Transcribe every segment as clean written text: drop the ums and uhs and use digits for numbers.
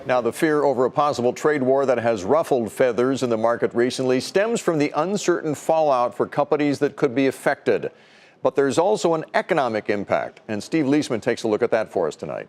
Now, the fear over a possible trade war that has ruffled feathers in the market recently stems from the uncertain fallout for companies that could be affected. But there's also an economic impact, and Steve Liesman takes a look at that for us tonight.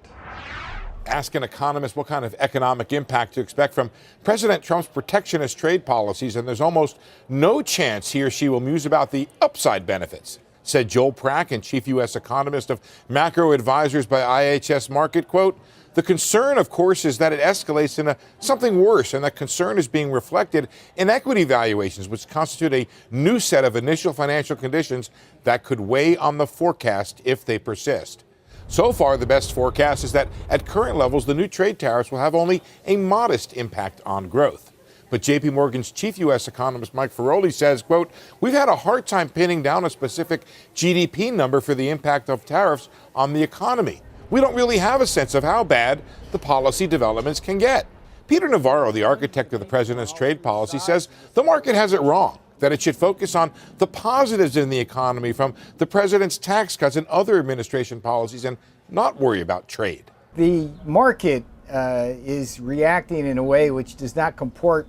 Ask an economist what kind of economic impact to expect from President Trump's protectionist trade policies, and there's almost no chance he or she will muse about the upside benefits, said Joel Prakken, chief U.S. economist of macro advisors by IHS Markit. Quote, "The concern, of course, is that it escalates into something worse, and that concern is being reflected in equity valuations, which constitute a new set of initial financial conditions that could weigh on the forecast if they persist." So far, the best forecast is that at current levels, the new trade tariffs will have only a modest impact on growth. But J.P. Morgan's chief U.S. economist Mike Ferroli says, quote, "We've had a hard time pinning down a specific GDP number for the impact of tariffs on the economy. We don't really have a sense of how bad the policy developments can get." Peter Navarro, the architect of the president's trade policy, says the market has it wrong, that it should focus on the positives in the economy from the president's tax cuts and other administration policies and not worry about trade. The market is reacting in a way which does not comport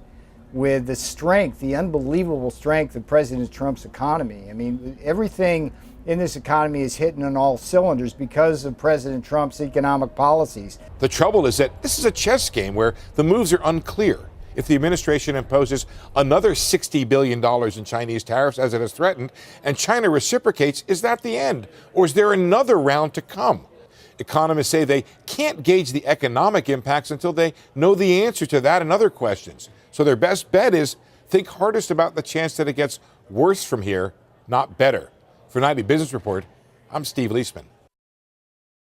with the strength, the unbelievable strength of President Trump's economy. I mean, everything in this economy is hitting on all cylinders because of President Trump's economic policies. The trouble is that this is a chess game where the moves are unclear. If the administration imposes another $60 billion in Chinese tariffs, as it has threatened, and China reciprocates, is that the end? Or is there another round to come? Economists say they can't gauge the economic impacts until they know the answer to that and other questions. So their best bet is think hardest about the chance that it gets worse from here, not better. For 90 Business Report, I'm Steve Liesman.